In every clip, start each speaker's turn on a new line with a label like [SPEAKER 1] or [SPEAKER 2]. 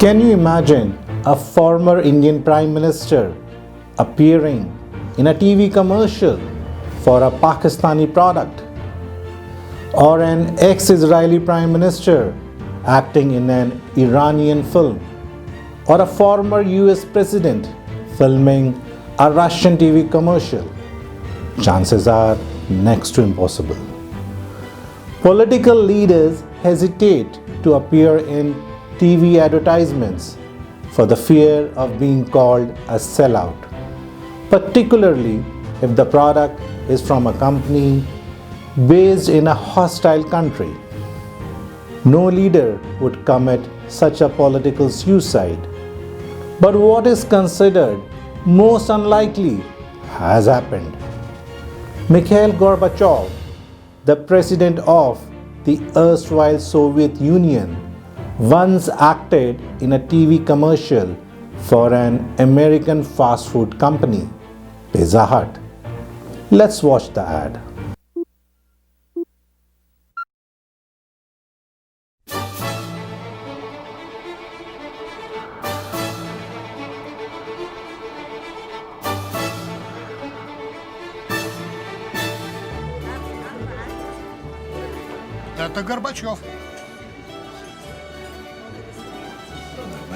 [SPEAKER 1] Can you imagine a former Indian Prime Minister appearing in a TV commercial for a Pakistani product? Or an ex-Israeli Prime Minister acting in an Iranian film? Or a former US President filming a Russian TV commercial? Chances are next to impossible. Political leaders hesitate to appear in TV advertisements for the fear of being called a sellout, particularly if the product is from a company based in a hostile country. No leader would commit such a political suicide. But what is considered most unlikely has happened. Mikhail Gorbachev, the president of the erstwhile Soviet Union, once acted in a TV commercial for an American fast food company, Pizza Hut. Let's watch the ad.
[SPEAKER 2] Это Горбачев.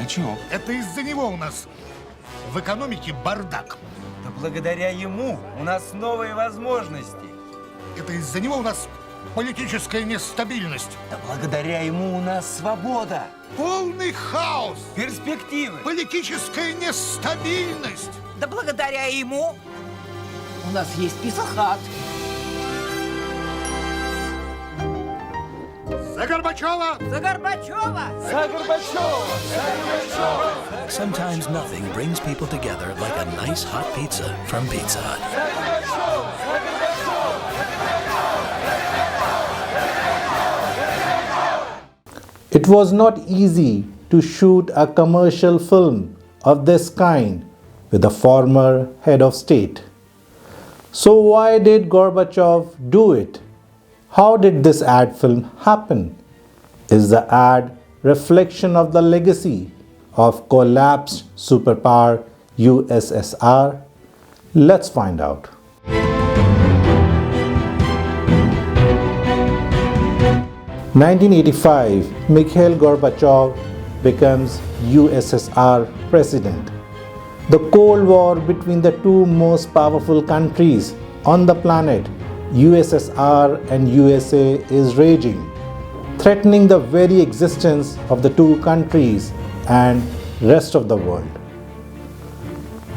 [SPEAKER 3] Горбачев?
[SPEAKER 2] Это из-за него у нас в экономике бардак.
[SPEAKER 4] Да благодаря ему у нас новые возможности.
[SPEAKER 2] Это из-за него у нас политическая нестабильность.
[SPEAKER 4] Да благодаря ему у нас свобода.
[SPEAKER 2] Полный хаос.
[SPEAKER 4] Перспективы.
[SPEAKER 2] Политическая нестабильность.
[SPEAKER 5] Да благодаря ему у нас есть Pizza Hut.
[SPEAKER 2] За Горбачева!
[SPEAKER 5] За Горбачева!
[SPEAKER 4] За Горбачева!
[SPEAKER 6] Sometimes nothing brings people together like a nice hot pizza from Pizza Hut.
[SPEAKER 1] It was not easy to shoot a commercial film of this kind with a former head of state. So why did Gorbachev do it? How did this ad film happen? Is the ad reflection of the legacy of collapsed superpower USSR? Let's find out. In 1985, Mikhail Gorbachev becomes USSR president. The Cold War between the two most powerful countries on the planet, USSR and USA, is raging, threatening the very existence of the two countries and rest of the world.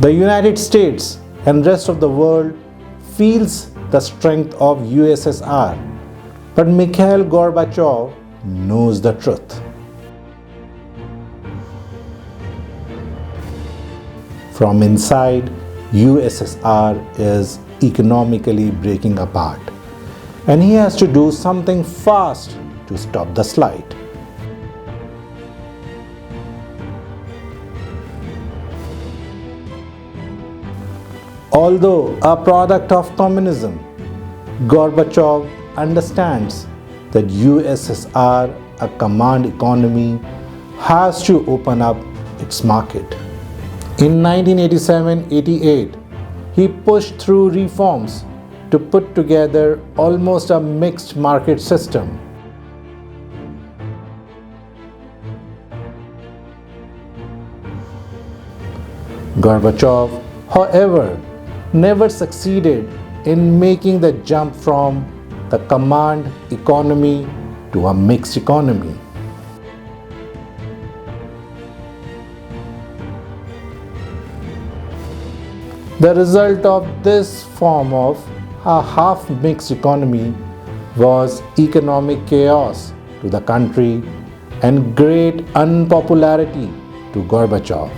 [SPEAKER 1] The United States and rest of the world feels the strength of USSR, but Mikhail Gorbachev knows the truth. From inside, USSR is economically breaking apart, and he has to do something fast to stop the slide. Although a product of communism, Gorbachev understands that USSR, a command economy, has to open up its market. In 1987-88, he pushed through reforms to put together almost a mixed market system. Gorbachev, however, never succeeded in making the jump from the command economy to a mixed economy. The result of this form of a half-mixed economy was economic chaos to the country and great unpopularity to Gorbachev.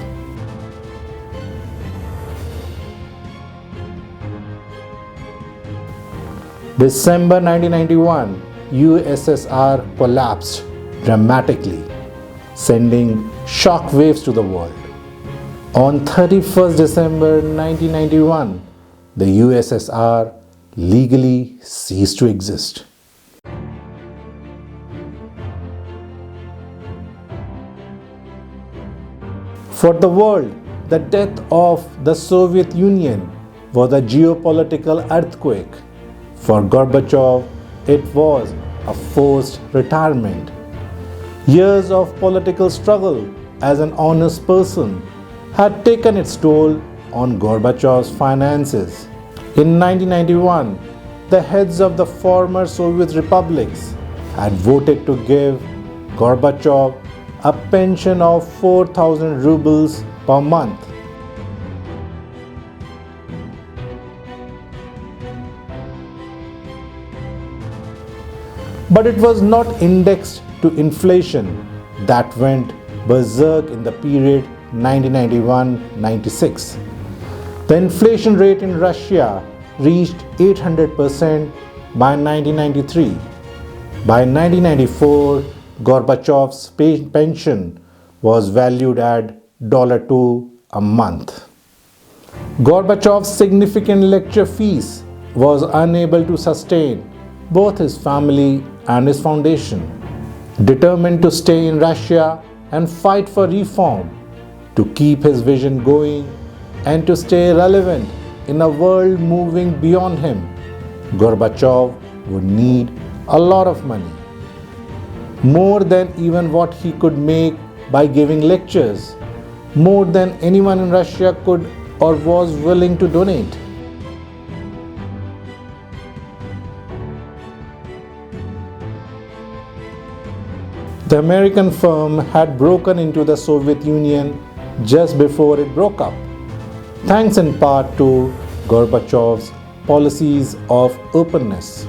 [SPEAKER 1] December 1991, USSR collapsed dramatically, sending shock waves to the world. On 31st December 1991, the USSR legally ceased to exist. For the world, the death of the Soviet Union was a geopolitical earthquake. For Gorbachev, it was a forced retirement. Years of political struggle as an honest person had taken its toll on Gorbachev's finances. In 1991, the heads of the former Soviet republics had voted to give Gorbachev a pension of 4,000 rubles per month. But it was not indexed to inflation that went berserk in the period 1991-96. The inflation rate in Russia reached 800% by 1993. By 1994, Gorbachev's pension was valued at $2 a month. Gorbachev's significant lecture fees was unable to sustain both his family and his foundation. Determined to stay in Russia and fight for reform, to keep his vision going and to stay relevant in a world moving beyond him, Gorbachev would need a lot of money. More than even what he could make by giving lectures, more than anyone in Russia could or was willing to donate. The American firm had broken into the Soviet Union just before it broke up, thanks in part to Gorbachev's policies of openness.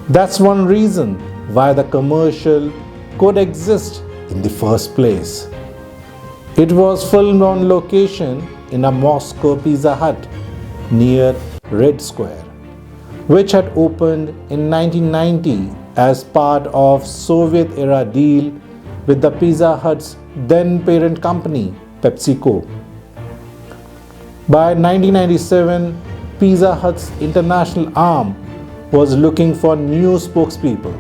[SPEAKER 1] That's one reason why the commercial could exist in the first place. It was filmed on location in a Moscow Pizza Hut near Red Square, which had opened in 1990 as part of Soviet-era deal with the Pizza Hut's then parent company, PepsiCo. By 1997, Pizza Hut's international arm was looking for new spokespeople.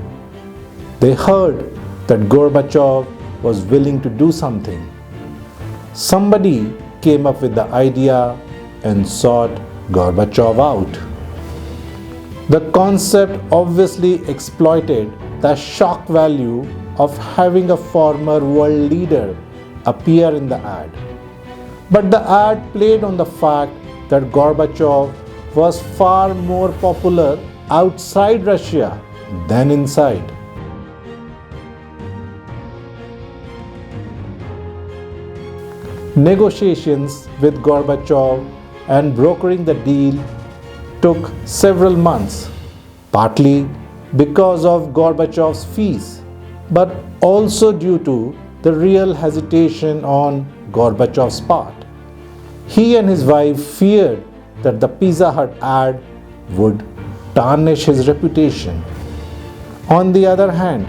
[SPEAKER 1] They heard that Gorbachev was willing to do something. Somebody came up with the idea and sought Gorbachev out. The concept obviously exploited the shock value of having a former world leader appear in the ad. But the ad played on the fact that Gorbachev was far more popular outside Russia than inside. Negotiations with Gorbachev and brokering the deal took several months, partly because of Gorbachev's fees, but also due to the real hesitation on Gorbachev's part. He and his wife feared that the Pizza Hut ad would tarnish his reputation. On the other hand,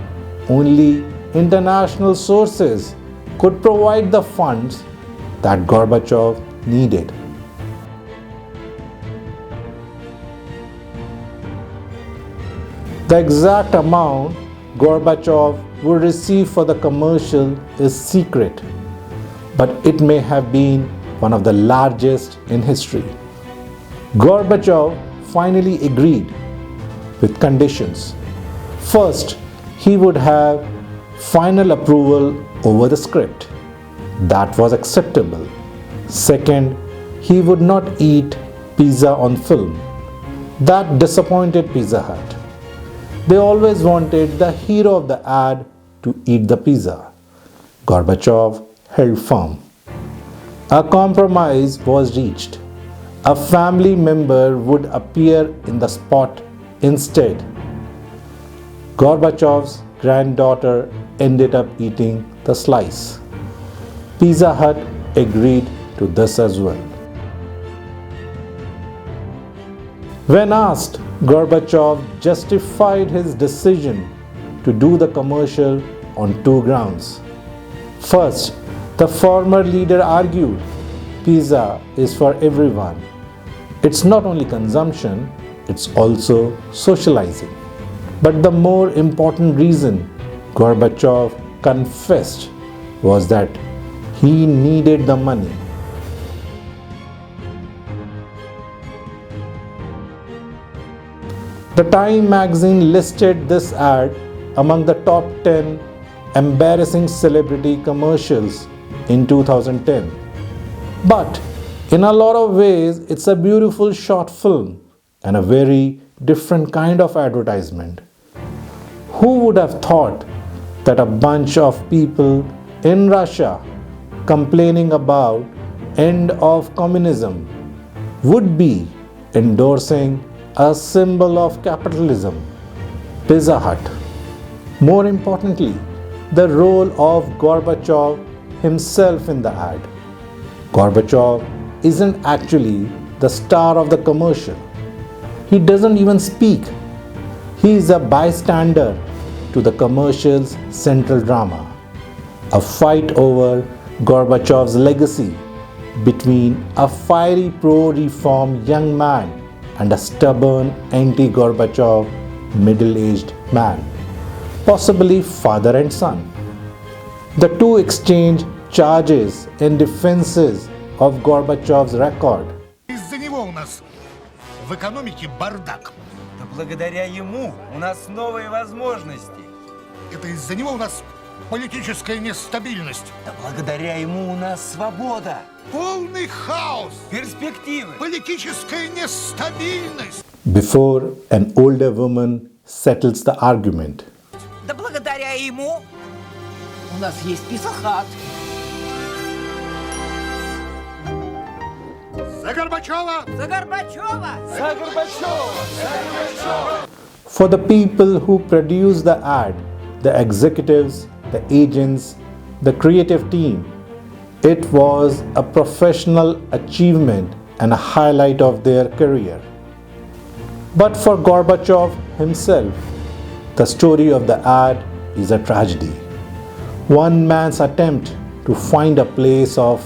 [SPEAKER 1] only international sources could provide the funds that Gorbachev needed. The exact amount Gorbachev would receive for the commercial is secret, but it may have been one of the largest in history. Gorbachev finally agreed with conditions. First, he would have final approval over the script. That was acceptable. Second, he would not eat pizza on film. That disappointed Pizza Hut. They always wanted the hero of the ad to eat the pizza. Gorbachev held firm. A compromise was reached. A family member would appear in the spot instead. Gorbachev's granddaughter ended up eating the slice. Pizza Hut agreed to this as well. When asked, Gorbachev justified his decision to do the commercial on two grounds. First, the former leader argued pizza is for everyone. It's not only consumption, it's also socializing. But the more important reason Gorbachev confessed was that He needed the money. The Time magazine listed this ad among the top 10 embarrassing celebrity commercials in 2010. But in a lot of ways, it's a beautiful short film and a very different kind of advertisement. Who would have thought that a bunch of people in Russia complaining about end of communism would be endorsing a symbol of capitalism, Pizza Hut? More importantly, the role of Gorbachev himself in the ad. Gorbachev isn't actually the star of the commercial. He doesn't even speak. He is a bystander to the commercial's central drama, a fight over Gorbachev's legacy between a fiery pro-reform young man and a stubborn anti-Gorbachev middle-aged man, possibly father and son. The two exchange charges and defenses of Gorbachev's record.
[SPEAKER 2] Из-за него у нас в экономике бардак.
[SPEAKER 4] Да благодаря ему у нас новые возможности.
[SPEAKER 2] Это из-за него у нас политическая нестабильность.
[SPEAKER 4] Да благодаря ему у нас свобода,
[SPEAKER 2] Полный хаос.
[SPEAKER 4] перспективы.
[SPEAKER 2] Политическая нестабильность.
[SPEAKER 1] Before an older woman settles the argument,
[SPEAKER 5] Да благодаря ему у нас есть Pizza Hut.
[SPEAKER 2] За Горбачева!
[SPEAKER 5] За Горбачева!
[SPEAKER 1] for the people who produce the ad, the executives, the agents, the creative team, it was a professional achievement and a highlight of their career. But for Gorbachev himself, the story of the ad is a tragedy. One man's attempt to find a place of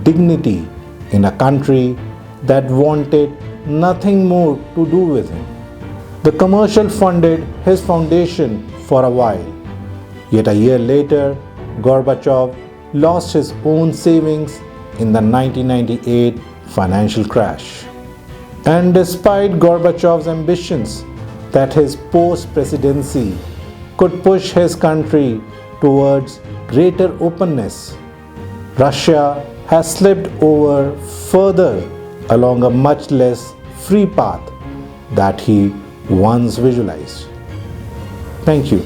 [SPEAKER 1] dignity in a country that wanted nothing more to do with him. The commercial funded his foundation for a while. Yet a year later, Gorbachev lost his own savings in the 1998 financial crash. And despite Gorbachev's ambitions that his post-presidency could push his country towards greater openness, Russia has slipped over further along a much less free path that he once visualized. Thank you.